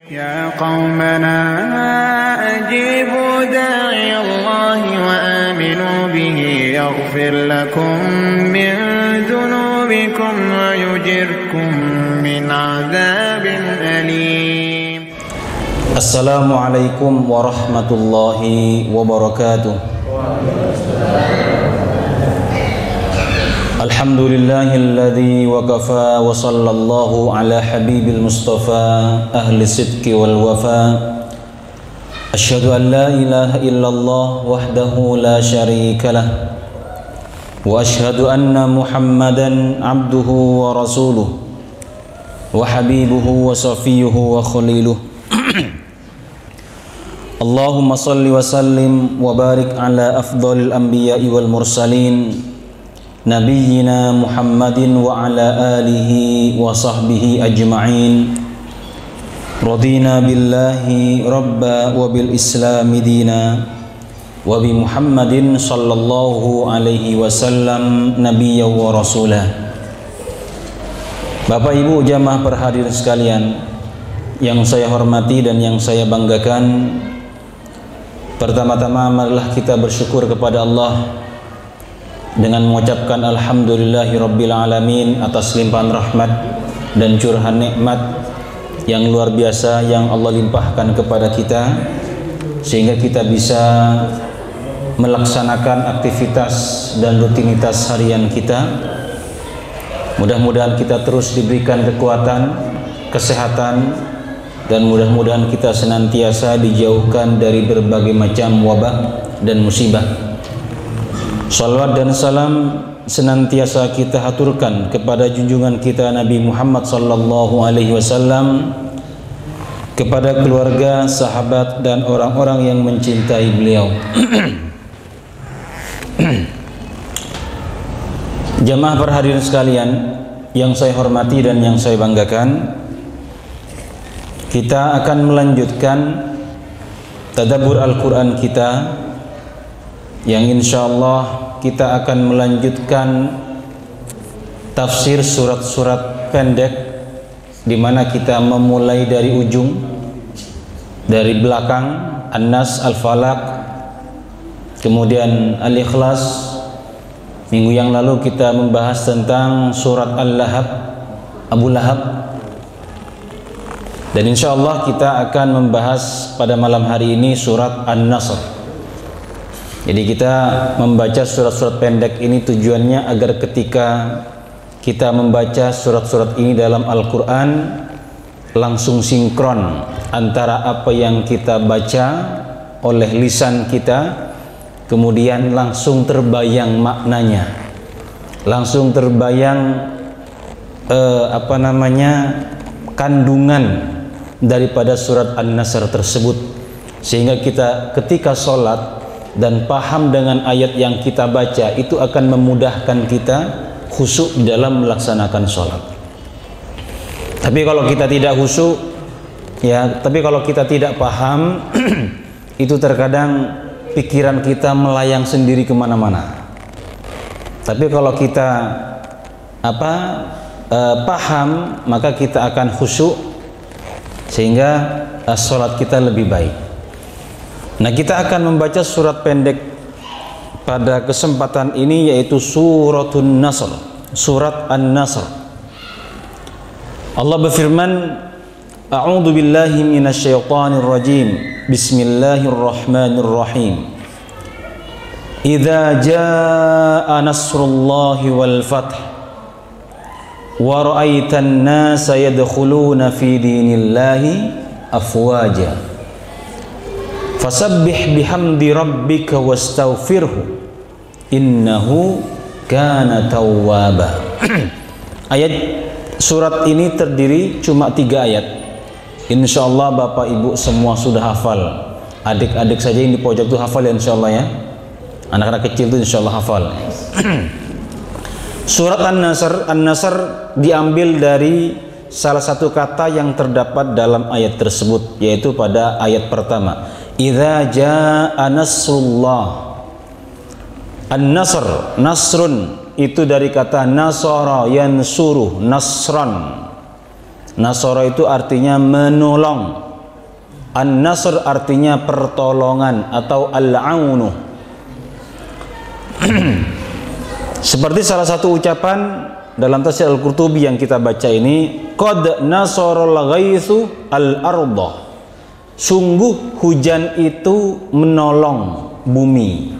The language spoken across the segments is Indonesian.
يا قومنا أجيبوا داعي الله وآمنوا به يغفر لكم من ذنوبكم ويجركم من عذاب أليم. السلام عليكم ورحمة الله وبركاته. الحمد لله الذي وكفى وصلى الله على حبيب المصطفى أهل الصدق والوفاء. أشهد أن لا إله إلا الله وحده لا شريك له وأشهد أن محمدا عبده ورسوله وحبيبه وصفيه وخليله. اللهم صل وسلم وبارك على أفضل الأنبياء والمرسلين نبينا محمد وعلى آله وصحبه أجمعين. رضينا بالله ربا وبالإسلام دينا وبمحمد صلى الله عليه وسلم نبيا ورسولا. Bapak Ibu jamaah perhadirin sekalian yang saya hormati dan yang saya banggakan, pertama-tama marilah kita bersyukur kepada Allah dengan mengucapkan alhamdulillahirabbil alamin atas limpahan rahmat dan curahan nikmat yang luar biasa yang Allah limpahkan kepada kita sehingga kita bisa melaksanakan aktivitas dan rutinitas harian kita. Mudah-mudahan kita terus diberikan kekuatan, kesehatan, dan mudah-mudahan kita senantiasa dijauhkan dari berbagai macam wabah dan musibah. Salawat dan salam senantiasa kita haturkan kepada junjungan kita Nabi Muhammad sallallahu alaihi wasallam, kepada keluarga, sahabat dan orang-orang yang mencintai beliau. Jamaah perhadirin sekalian yang saya hormati dan yang saya banggakan, kita akan melanjutkan tadabbur Al-Quran kita yang insyaallah kita akan melanjutkan tafsir surat-surat pendek, di mana kita memulai dari ujung, dari belakang An-Nas, Al-Falaq, kemudian Al-Ikhlas. Minggu yang lalu kita membahas tentang surat Al-Lahab, Abu Lahab, dan insyaallah kita akan membahas pada malam hari ini surat An-Nasr. Jadi kita membaca surat-surat pendek ini tujuannya agar ketika kita membaca surat-surat ini dalam Al-Quran langsung sinkron antara apa yang kita baca oleh lisan kita, kemudian langsung terbayang maknanya, langsung terbayang kandungan daripada surat An-Nasr tersebut, sehingga kita ketika sholat dan paham dengan ayat yang kita baca itu akan memudahkan kita khusyuk dalam melaksanakan sholat. Tapi kalau kita tidak khusyuk, tapi kalau kita tidak paham, itu terkadang pikiran kita melayang sendiri kemana-mana. Tapi kalau kita paham, maka kita akan khusyuk sehingga sholat kita lebih baik. Nah, kita akan membaca surat pendek pada kesempatan ini, yaitu suratun Nasr, surat An-Nasr. Allah berfirman, A'udzu billahi minasyaitonir rajim. Bismillahirrahmanirrahim. Idza jaa nasrullahi wal fath wa ra'aitan nasa yadkhuluna fi dinillahi afwaja. Fasabbih bihamdi rabbika wastaghfirhu innahu kana tawwaba. Ayat surat ini terdiri cuma 3 ayat. Insyaallah Bapak Ibu semua sudah hafal. Adik-adik saja yang di pojok itu hafal ya insyaallah ya. Anak-anak kecil itu insyaallah hafal. Surat An-Nasr diambil dari salah satu kata yang terdapat dalam ayat tersebut, yaitu pada ayat pertama. Idza jaa nasrullah. An-Nasr, nasrun itu dari kata nasara yansuru, nasran. Nasara itu artinya menolong, An-nasr artinya pertolongan atau al-aunu. Seperti salah satu ucapan dalam tafsir Al-Qurtubi yang kita baca ini, qad nasaral ghaitsu al-ardh. Sungguh hujan itu menolong bumi.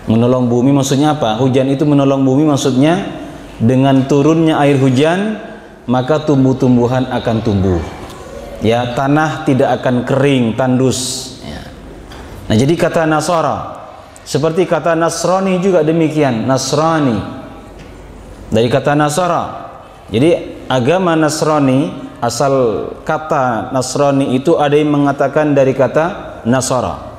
Menolong bumi maksudnya apa? Hujan itu menolong bumi maksudnya dengan turunnya air hujan maka tumbuh-tumbuhan akan tumbuh. Ya, tanah tidak akan kering, tandus. Ya. Nah, jadi kata nasara seperti kata Nasrani juga demikian, Nasrani dari kata Nasara. Jadi agama Nasrani, asal kata Nasrani itu ada yang mengatakan dari kata Nasara.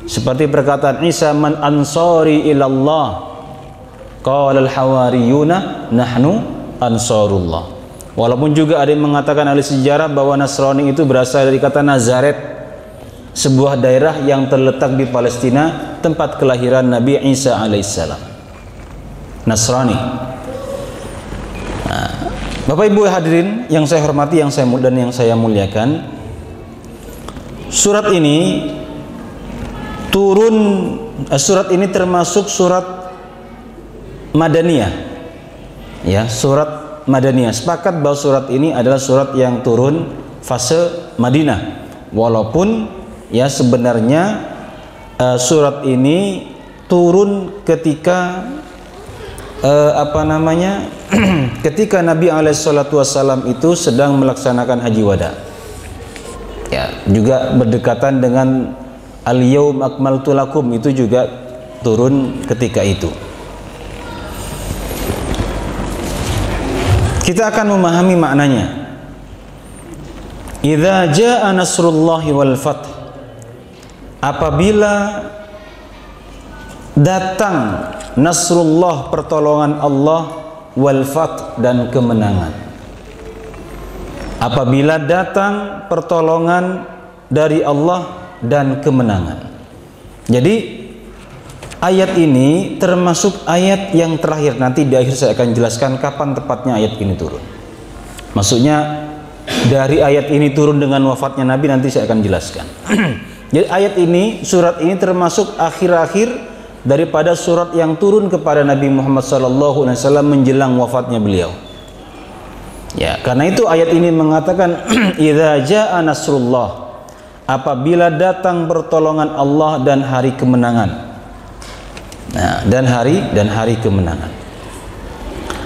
Seperti perkataan Isa, man ansari ilallah, qala al-hawariyuna nahnu ansarullah. Walaupun juga ada yang mengatakan ahli sejarah bahwa Nasrani itu berasal dari kata Nazaret, sebuah daerah yang terletak di Palestina, tempat kelahiran Nabi Isa alaihissalam. Nasrani. Nah, Bapak Ibu hadirin yang saya hormati, yang saya muliakan, surat ini turun, surat ini termasuk surat Madaniyah. Ya, surat Madaniyah. Sepakat bahwa surat ini adalah surat yang turun fase Madinah. Walaupun ya sebenarnya surat ini turun ketika ketika Nabi SAW itu sedang melaksanakan haji wada. Ya, juga berdekatan dengan al-yaum akmaltu lakum, itu juga turun ketika itu. Kita akan memahami maknanya. Idza jaa nasrullahi wal fath, apabila datang nasrullah, pertolongan Allah, wal fath, dan kemenangan. Apabila datang pertolongan dari Allah dan kemenangan. Jadi ayat ini termasuk ayat yang terakhir. Nanti di akhir saya akan jelaskan kapan tepatnya ayat ini turun. Maksudnya dari ayat ini turun dengan wafatnya Nabi, nanti saya akan jelaskan. Jadi ayat ini, surat ini termasuk akhir-akhir daripada surat yang turun kepada Nabi Muhammad SAW menjelang wafatnya beliau. Ya, karena itu ayat ini mengatakan idza jaa nasrullah, apabila datang pertolongan Allah dan hari kemenangan. Nah, dan hari kemenangan.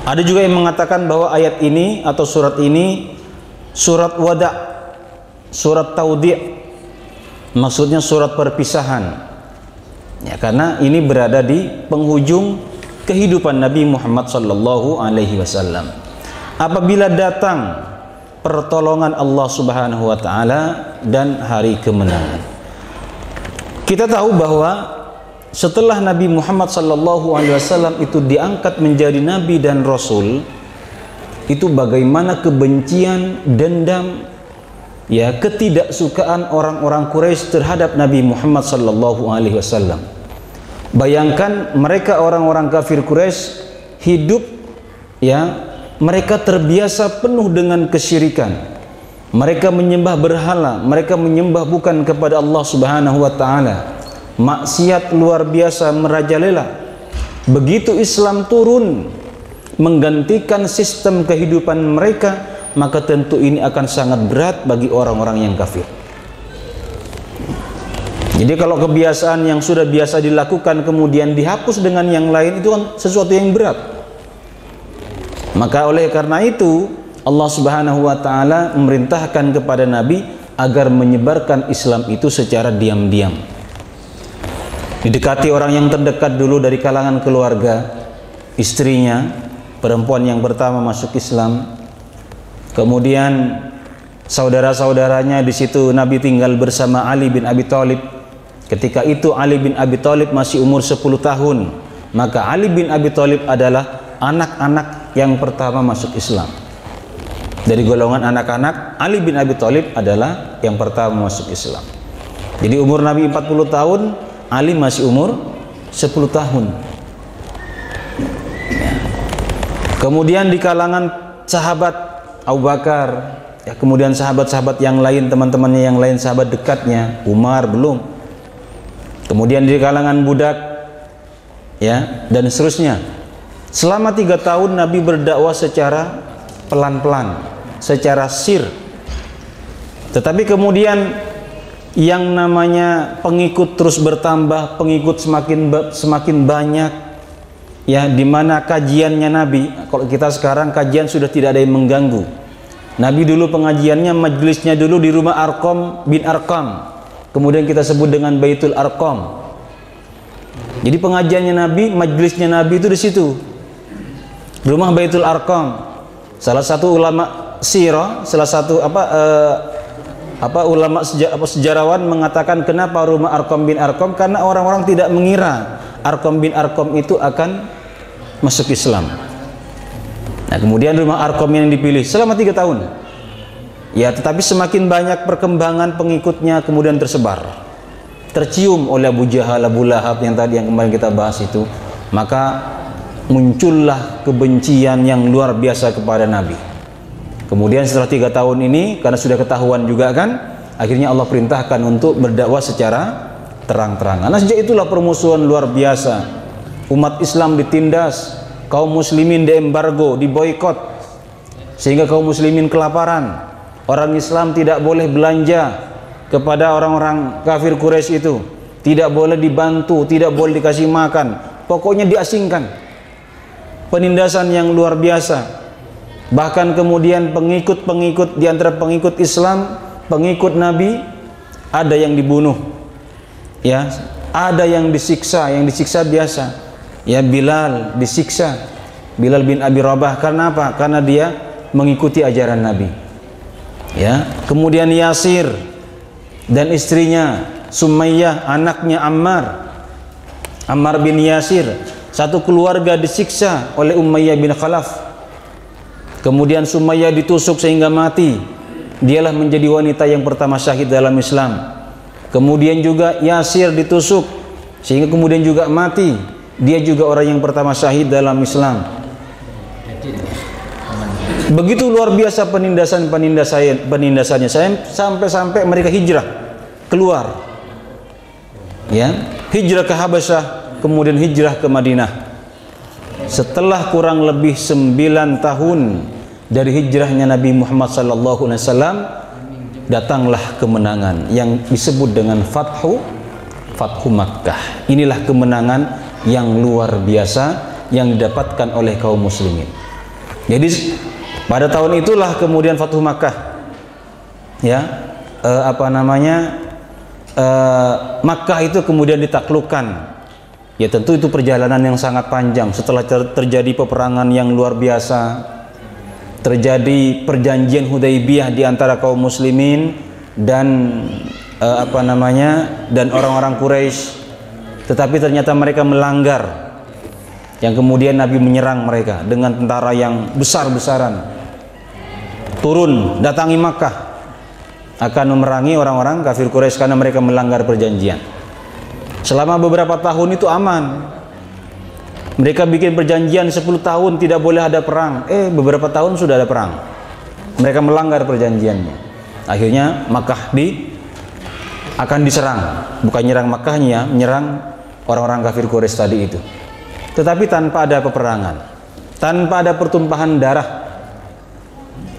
Ada juga yang mengatakan bahwa ayat ini atau surat ini surat wada, surat taudi', maksudnya surat perpisahan. Ya, karena ini berada di penghujung kehidupan Nabi Muhammad sallallahu alaihi wasallam. Apabila datang pertolongan Allah Subhanahu wa taala dan hari kemenangan. Kita tahu bahwa setelah Nabi Muhammad sallallahu alaihi wasallam itu diangkat menjadi nabi dan rasul, itu bagaimana kebencian, dendam, ya, ketidaksukaan orang-orang Quraisy terhadap Nabi Muhammad sallallahu alaihi wasallam. Bayangkan mereka orang-orang kafir Quraisy hidup, ya, mereka terbiasa penuh dengan kesyirikan. Mereka menyembah berhala, mereka menyembah bukan kepada Allah Subhanahu wa taala. Maksiat luar biasa merajalela. Begitu Islam turun menggantikan sistem kehidupan mereka, maka tentu ini akan sangat berat bagi orang-orang yang kafir. Jadi kalau kebiasaan yang sudah biasa dilakukan kemudian dihapus dengan yang lain, itu kan sesuatu yang berat. Maka oleh karena itu Allah Subhanahu wa taala memerintahkan kepada Nabi agar menyebarkan Islam itu secara diam-diam. Didekati orang yang terdekat dulu dari kalangan keluarga, istrinya, perempuan yang pertama masuk Islam. Kemudian saudara-saudaranya, di situ Nabi tinggal bersama Ali bin Abi Thalib. Ketika itu Ali bin Abi Thalib masih umur 10 tahun. Maka Ali bin Abi Thalib adalah anak-anak yang pertama masuk Islam. Dari golongan anak-anak, Ali bin Abi Thalib adalah yang pertama masuk Islam. Jadi umur Nabi 40 tahun, Ali masih umur 10 tahun. Ya. Kemudian di kalangan sahabat, Abu Bakar, Ya, kemudian sahabat-sahabat yang lain, teman-temannya yang lain, sahabat dekatnya, Umar belum. Kemudian di kalangan budak, ya, dan seterusnya. Selama 3 tahun Nabi berdakwah secara pelan-pelan, secara sir. Tetapi kemudian yang namanya pengikut terus bertambah, pengikut semakin banyak, ya, di mana kajiannya Nabi. Kalau kita sekarang kajian sudah tidak ada yang mengganggu. Nabi dulu pengajiannya, majelisnya dulu di rumah Arqam bin Arqam, kemudian kita sebut dengan Baitul Arqam. Jadi pengajiannya Nabi, majelisnya Nabi itu di situ, rumah Baitul Arqam. Salah satu ulama sirah, salah satu ulama sejarawan mengatakan kenapa rumah Arqam bin Arqam, karena orang-orang tidak mengira Arqam bin Arqam itu akan masuk Islam. Nah, kemudian rumah Arqam yang dipilih selama 3 tahun. Ya, tetapi semakin banyak perkembangan pengikutnya kemudian tersebar, tercium oleh Abu Jahal, Abu Lahab yang kemarin kita bahas itu. Maka muncullah kebencian yang luar biasa kepada Nabi. Kemudian setelah 3 tahun ini, karena sudah ketahuan juga kan, akhirnya Allah perintahkan untuk berdakwah secara terang-terangan. Nah, sejak itulah permusuhan luar biasa. Umat Islam ditindas, kaum muslimin diembargo, diboikot, sehingga kaum muslimin kelaparan. Orang Islam tidak boleh belanja kepada orang-orang kafir Quraisy itu, tidak boleh dibantu, tidak boleh dikasih makan, pokoknya diasingkan. Penindasan yang luar biasa. Bahkan kemudian pengikut-pengikut di antara pengikut Islam, pengikut Nabi, ada yang dibunuh, ya, ada yang disiksa biasa. Ya, Bilal disiksa, Bilal bin Abi Rabah, karena apa? Karena dia mengikuti ajaran Nabi. Ya, kemudian Yasir dan istrinya Sumayyah, anaknya Ammar bin Yasir, satu keluarga disiksa oleh Umayyah bin Khalaf. Kemudian Sumayyah ditusuk sehingga mati. Dialah menjadi wanita yang pertama syahid dalam Islam. Kemudian juga Yasir ditusuk sehingga kemudian juga mati. Dia juga orang yang pertama syahid dalam Islam. Begitu luar biasa penindasannya, sampai mereka hijrah keluar, ya, hijrah ke Habasyah, kemudian hijrah ke Madinah. Setelah kurang lebih 9 tahun dari hijrahnya Nabi Muhammad SAW, datanglah kemenangan yang disebut dengan Fathu Makkah. Inilah kemenangan yang luar biasa yang didapatkan oleh kaum muslimin. Jadi pada tahun itulah kemudian Fathu Makkah, ya, Makkah itu kemudian ditaklukkan. Ya, tentu itu perjalanan yang sangat panjang. Setelah terjadi peperangan yang luar biasa, terjadi perjanjian Hudaybiyah di antara kaum muslimin dan dan orang-orang Quraisy. Tetapi ternyata mereka melanggar, yang kemudian Nabi menyerang mereka dengan tentara yang besar-besaran, turun datangi Makkah, akan memerangi orang-orang kafir Quraisy karena mereka melanggar perjanjian. Selama beberapa tahun itu aman. Mereka bikin perjanjian 10 tahun tidak boleh ada perang. Beberapa tahun sudah ada perang. Mereka melanggar perjanjiannya. Akhirnya Makkah akan diserang. Bukan nyerang Makkahnya, menyerang orang-orang kafir Quraisy tadi itu. Tetapi tanpa ada peperangan, tanpa ada pertumpahan darah.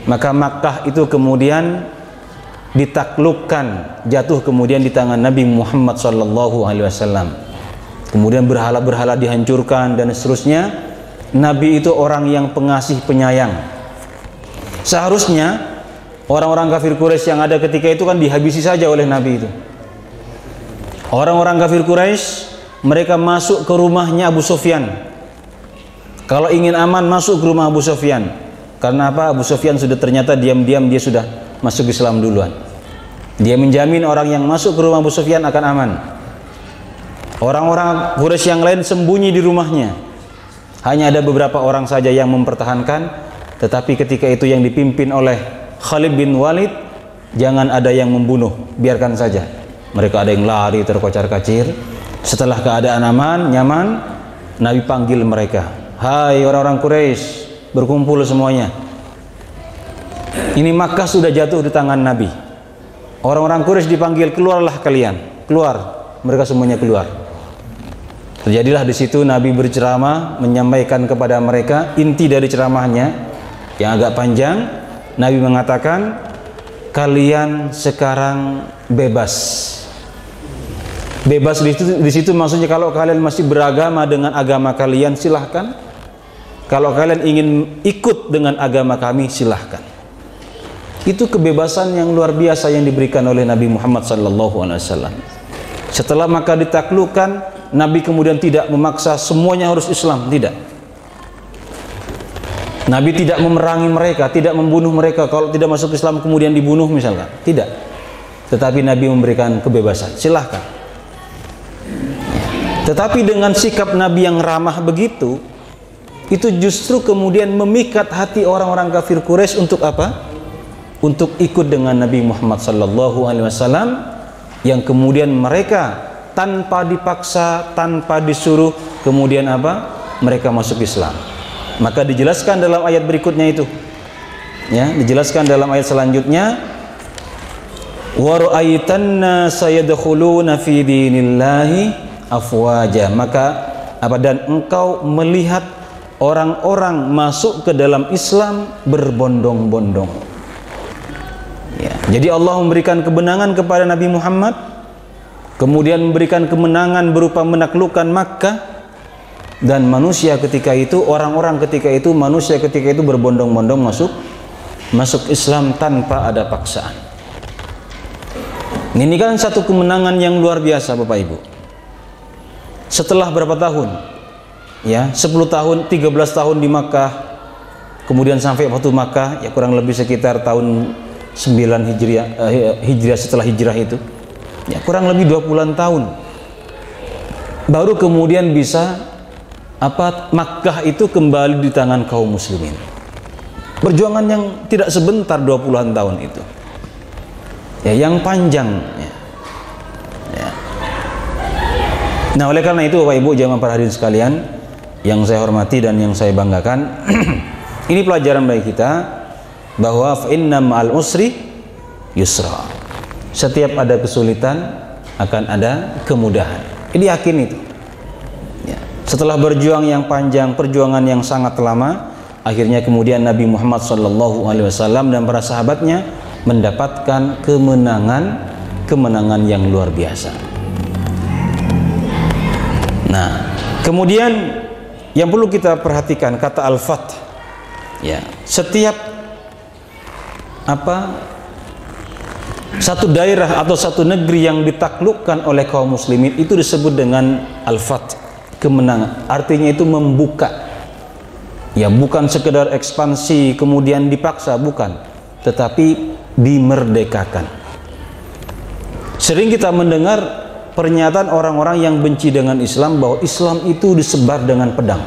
Maka Makkah itu kemudian ditaklukkan, jatuh kemudian di tangan Nabi Muhammad SAW. Kemudian berhala-berhala dihancurkan dan seterusnya. Nabi itu orang yang pengasih penyayang. Seharusnya orang-orang kafir Quraisy yang ada ketika itu kan dihabisi saja oleh Nabi itu. Orang-orang kafir Quraisy mereka masuk ke rumahnya Abu Sufyan. Kalau ingin aman masuk ke rumah Abu Sufyan. Karena apa? Abu Sufyan sudah ternyata diam-diam dia sudah masuk Islam duluan. Dia menjamin orang yang masuk ke rumah Abu Sufyan akan aman. Orang-orang Quraisy yang lain sembunyi di rumahnya. Hanya ada beberapa orang saja yang mempertahankan. Tetapi ketika itu yang dipimpin oleh Khalid bin Walid, jangan ada yang membunuh, biarkan saja. Mereka ada yang lari terkocar-kacir. Setelah keadaan aman, nyaman, Nabi panggil mereka, "Hai orang-orang Quraisy, berkumpul semuanya." Ini Makkah sudah jatuh di tangan Nabi. Orang-orang Quraisy dipanggil, keluarlah kalian, keluar. Mereka semuanya keluar. Terjadilah di situ Nabi berceramah, menyampaikan kepada mereka inti dari ceramahnya yang agak panjang. Nabi mengatakan, kalian sekarang bebas. Bebas di situ maksudnya kalau kalian masih beragama dengan agama kalian, silahkan. Kalau kalian ingin ikut dengan agama kami, silahkan. Itu kebebasan yang luar biasa yang diberikan oleh Nabi Muhammad SAW. Setelah Makkah ditaklukkan, Nabi kemudian tidak memaksa semuanya harus Islam, tidak. Nabi tidak memerangi mereka, tidak membunuh mereka. Kalau tidak masuk Islam kemudian dibunuh misalkan, tidak. Tetapi Nabi memberikan kebebasan, silahkan. Tetapi dengan sikap Nabi yang ramah begitu, itu justru kemudian memikat hati orang-orang kafir Quraisy untuk apa? Untuk ikut dengan Nabi Muhammad SAW, yang kemudian mereka tanpa dipaksa, tanpa disuruh, kemudian apa? Mereka masuk Islam. Maka dijelaskan dalam ayat berikutnya itu, ya, dijelaskan dalam ayat selanjutnya, wa ra'aitanna sayadkhuluna fi dinillahi afwaja. Maka apa? Dan engkau melihat orang-orang masuk ke dalam Islam berbondong-bondong. Ya, jadi Allah memberikan kemenangan kepada Nabi Muhammad, kemudian memberikan kemenangan berupa menaklukkan Makkah, dan manusia ketika itu, orang-orang ketika itu, manusia ketika itu berbondong-bondong masuk Islam tanpa ada paksaan. Ini kan satu kemenangan yang luar biasa, Bapak Ibu. Setelah berapa tahun? Ya, 10 tahun, 13 tahun di Makkah, kemudian sampai Fatu Makkah, ya kurang lebih sekitar tahun 9 Hijriah, setelah hijrah itu, ya kurang lebih 20-an tahun, baru kemudian bisa apa? Makkah itu kembali di tangan kaum muslimin. Perjuangan yang tidak sebentar, 20-an tahun itu, ya, yang panjang, ya. Ya. Nah, oleh karena itu Bapak Ibu jamaah para hadirin sekalian yang saya hormati dan yang saya banggakan, ini pelajaran bagi kita bahwa inna ma'al usri yusra. Setiap ada kesulitan akan ada kemudahan. Ini yakin itu. Ya. Setelah berjuang yang panjang, perjuangan yang sangat lama, akhirnya kemudian Nabi Muhammad SAW dan para sahabatnya mendapatkan kemenangan yang luar biasa. Nah, kemudian yang perlu kita perhatikan kata al-fath. Ya, setiap satu daerah atau satu negeri yang ditaklukkan oleh kaum muslimin itu disebut dengan al-fath, kemenangan. Artinya itu membuka, ya, bukan sekedar ekspansi kemudian dipaksa, bukan, tetapi dimerdekakan. Sering kita mendengar pernyataan orang-orang yang benci dengan Islam bahwa Islam itu disebar dengan pedang.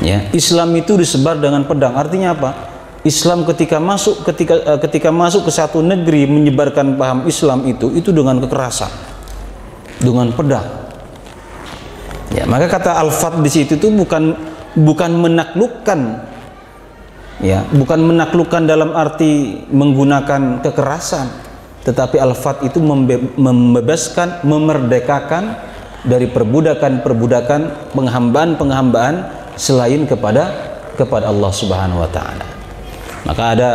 Ya, Islam itu disebar dengan pedang. Artinya apa? Islam ketika masuk ke satu negeri menyebarkan paham Islam itu dengan kekerasan, dengan pedang. Ya, maka kata al-fath di situ itu bukan menaklukkan, ya, bukan menaklukkan dalam arti menggunakan kekerasan, tetapi al-fath itu membebaskan, memerdekakan dari perbudakan, penghambaan selain kepada Allah Subhanahu wa taala. Maka ada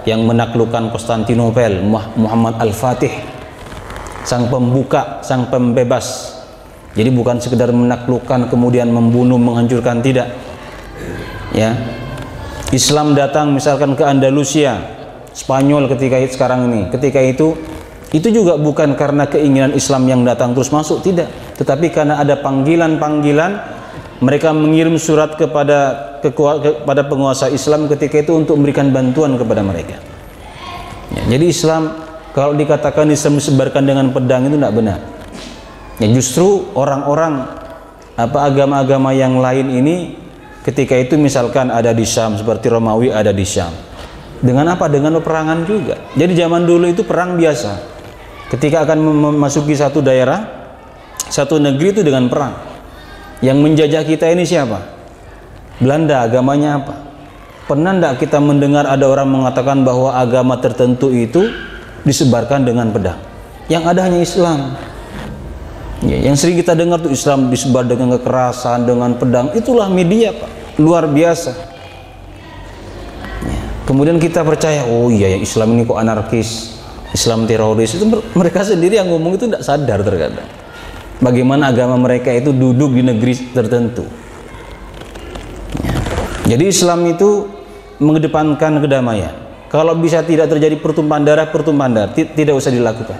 yang menaklukkan Konstantinopel, Muhammad Al-Fatih, sang pembuka, sang pembebas. Jadi bukan sekedar menaklukkan kemudian membunuh, menghancurkan, tidak. Ya. Islam datang misalkan ke Andalusia, Spanyol ketika itu juga bukan karena keinginan Islam yang datang terus masuk, tidak, tetapi karena ada panggilan mereka mengirim surat kepada penguasa Islam ketika itu untuk memberikan bantuan kepada mereka. Ya, jadi Islam, kalau dikatakan Islam disebarkan dengan pedang itu tidak benar. Ya, justru orang-orang agama-agama yang lain ini ketika itu misalkan ada di Syam, seperti Romawi ada di Syam. Dengan apa? Dengan peperangan juga. Jadi zaman dulu itu perang biasa. Ketika akan memasuki satu daerah, satu negeri itu dengan perang. Yang menjajah kita ini siapa? Belanda. Agamanya apa? Pernah tidak kita mendengar ada orang mengatakan bahwa agama tertentu itu disebarkan dengan pedang? Yang ada hanya Islam. Ya, yang sering kita dengar tuh Islam disebar dengan kekerasan, dengan pedang. Itulah media, Pak, luar biasa. Ya. Kemudian kita percaya, oh iya ya, Islam ini kok anarkis, Islam teroris. Itu mereka sendiri yang ngomong itu tidak sadar terkadang bagaimana agama mereka itu duduk di negeri tertentu. Ya. Jadi Islam itu mengedepankan kedamaian. Kalau bisa tidak terjadi pertumpahan darah, tidak usah dilakukan.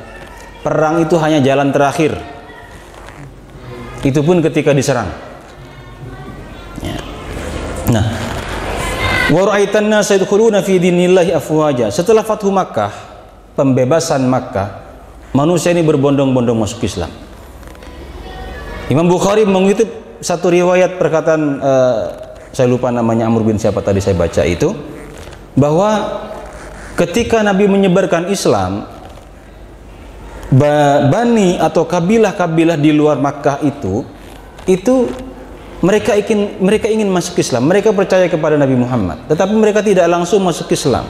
Perang itu hanya jalan terakhir. Itu pun ketika diserang. Ya. Nah, wa ra'aitan nasa yadkhuluna fi dinillahi afwaja. Setelah Fathu Makkah, pembebasan Makkah, manusia ini berbondong-bondong masuk Islam. Imam Bukhari mengutip satu riwayat perkataan saya lupa namanya, Amr bin siapa tadi saya baca itu, bahwa ketika Nabi menyebarkan Islam, bani atau kabilah-kabilah di luar Makkah itu mereka ingin masuk Islam. Mereka percaya kepada Nabi Muhammad, tetapi mereka tidak langsung masuk Islam.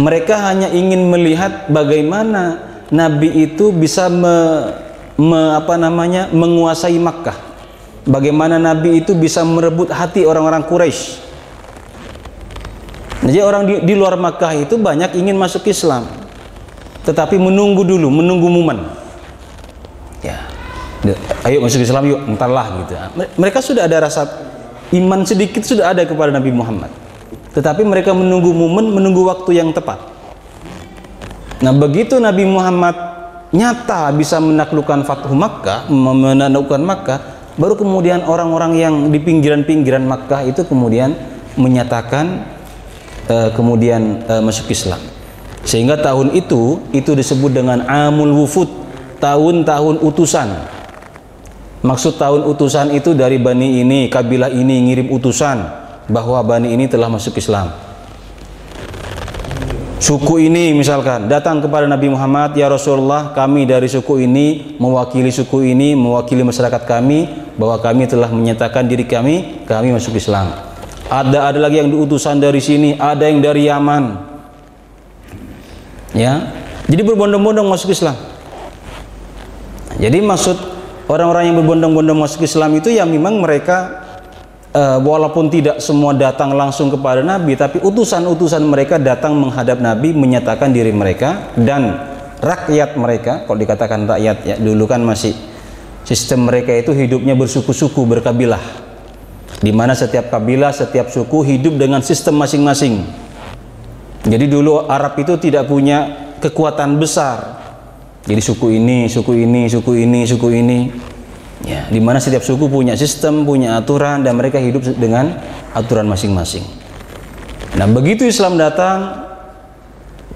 Mereka hanya ingin melihat bagaimana Nabi itu bisa menguasai Makkah, bagaimana Nabi itu bisa merebut hati orang-orang Quraisy. Jadi orang di luar Makkah itu banyak ingin masuk Islam, tetapi menunggu dulu, menunggu momen. Ya, ayo masuk Islam yuk, entarlah gitu. Mereka sudah ada rasa iman sedikit, sudah ada kepada Nabi Muhammad, tetapi mereka menunggu momen, menunggu waktu yang tepat. Nah, begitu Nabi Muhammad nyata bisa menaklukkan Fathu Makkah, menaklukkan Makkah, baru kemudian orang-orang yang di pinggiran-pinggiran Makkah itu kemudian menyatakan masuk Islam. Sehingga tahun itu disebut dengan Amul Wufud, tahun-tahun utusan. Maksud tahun utusan itu dari bani ini, kabilah ini ngirim utusan bahwa bani ini telah masuk Islam. Suku ini misalkan datang kepada Nabi Muhammad, ya Rasulullah, kami dari suku ini mewakili suku ini, mewakili masyarakat kami, bahwa kami telah menyatakan diri kami masuk Islam. Ada lagi yang diutusan dari sini, ada yang dari Yaman. Ya, jadi berbondong-bondong masuk Islam. Jadi maksud orang-orang yang berbondong-bondong masuk Islam itu ya memang mereka walaupun tidak semua datang langsung kepada Nabi, tapi utusan-utusan mereka datang menghadap Nabi, menyatakan diri mereka, dan rakyat mereka, kalau dikatakan rakyat ya, dulu kan masih sistem mereka itu hidupnya bersuku-suku, berkabilah, di mana setiap kabilah, setiap suku hidup dengan sistem masing-masing. Jadi dulu Arab itu tidak punya kekuatan besar. Jadi suku ini, suku ini, suku ini, suku ini. Ya, di mana setiap suku punya sistem, punya aturan, dan mereka hidup dengan aturan masing-masing. Nah, begitu Islam datang,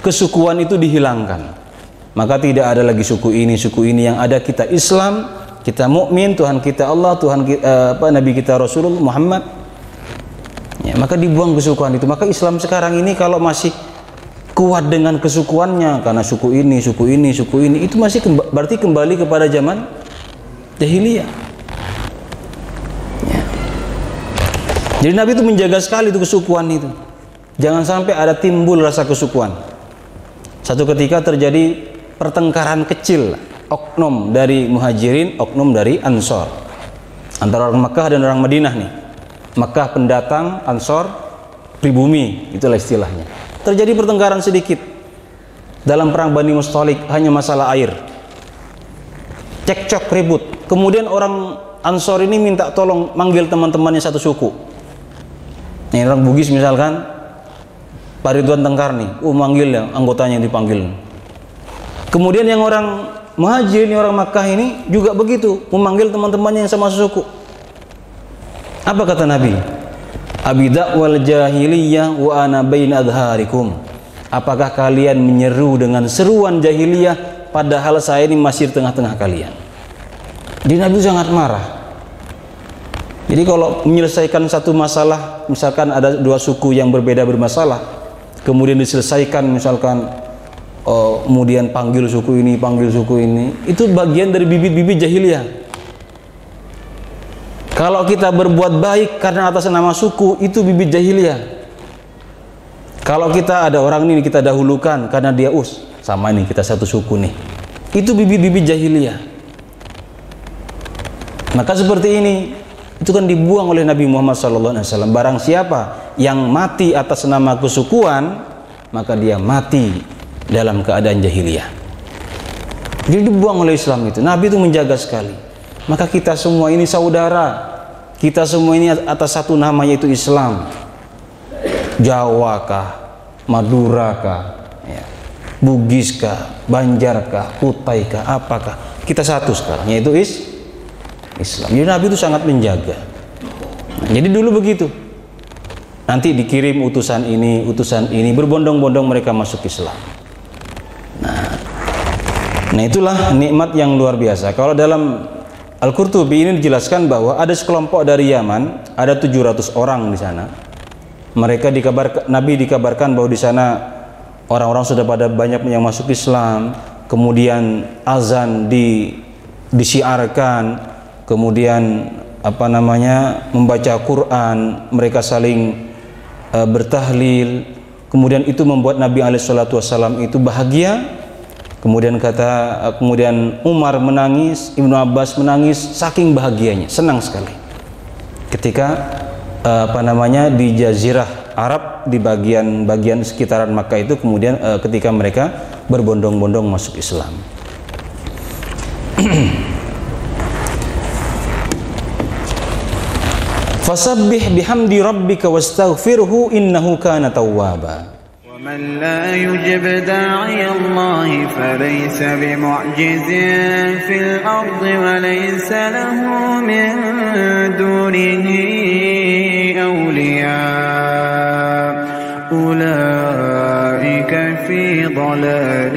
kesukuan itu dihilangkan. Maka tidak ada lagi suku ini, yang ada kita Islam, kita mukmin, Tuhan kita Allah, Nabi kita Rasulullah Muhammad. Ya, maka dibuang kesukuan itu. Maka Islam sekarang ini kalau masih kuat dengan kesukuannya karena suku ini, itu masih berarti kembali kepada zaman jahiliyah. Ya. Jadi Nabi itu menjaga sekali itu kesukuan itu. Jangan sampai ada timbul rasa kesukuan. Satu ketika terjadi pertengkaran kecil, oknum dari Muhajirin, oknum dari Ansor, antara orang Makkah dan orang Madinah nih. Makkah pendatang, Ansor pribumi, itulah istilahnya. Terjadi pertengkaran sedikit dalam perang Bani Mustalik, hanya masalah air. Cekcok ribut. Kemudian orang Ansor ini minta tolong manggil teman-temannya satu suku. Nih orang Bugis misalkan, Pak Ridwan Tengkar nih, manggil ya anggotanya yang dipanggil. Kemudian yang orang Muhajir, orang Makkah ini juga begitu, memanggil teman-temannya yang sama suku. Apa kata Nabi? Abida wal jahiliyah wa ana baina adharikum. Apakah kalian menyeru dengan seruan jahiliyah padahal saya ini masih di tengah-tengah kalian? Jadi Nabi sangat marah. Jadi kalau menyelesaikan satu masalah, misalkan ada dua suku yang berbeda bermasalah, kemudian diselesaikan misalkan kemudian panggil suku ini, itu bagian dari bibit-bibit jahiliyah. Kalau kita berbuat baik karena atas nama suku, itu bibit jahiliyah. Kalau kita ada orang ini kita dahulukan karena dia sama ini kita satu suku nih, itu bibit-bibit jahiliyah. Maka seperti ini itu kan dibuang oleh Nabi Muhammad SAW. Barang siapa yang mati atas nama kesukuan, maka dia mati dalam keadaan jahiliyah. Jadi dibuang oleh Islam itu. Nabi itu menjaga sekali. Maka kita semua ini saudara, kita semua ini atas satu nama yaitu Islam. Jawa kah, Madura kah, ya, Bugis kah, Banjar kah, Kutai kah, apakah, kita satu sekarang yaitu Islam. Jadi Nabi itu sangat menjaga. Jadi dulu begitu. Nanti dikirim utusan ini berbondong-bondong mereka masuk Islam. Nah itulah nikmat yang luar biasa. Kalau dalam Al-Qurtubi ini dijelaskan bahwa ada sekelompok dari Yaman, ada 700 orang di sana. Mereka Nabi dikabarkan bahwa di sana orang-orang sudah pada banyak yang masuk Islam. Kemudian azan disiarkan, kemudian membaca Quran, mereka saling bertahlil. Kemudian itu membuat Nabi SAW itu bahagia. Kemudian Umar menangis, Ibnu Abbas menangis saking bahagianya, senang sekali. Ketika di Jazirah Arab di bagian sekitaran Makkah itu kemudian ketika mereka berbondong-bondong masuk Islam. Fasabbih bihamdi rabbika wastaghfirhu innahu kana tawwaba. ومن لا يجب داعي الله فليس بمعجز في الأرض وليس له من دونه أولياء أولئك في ضلال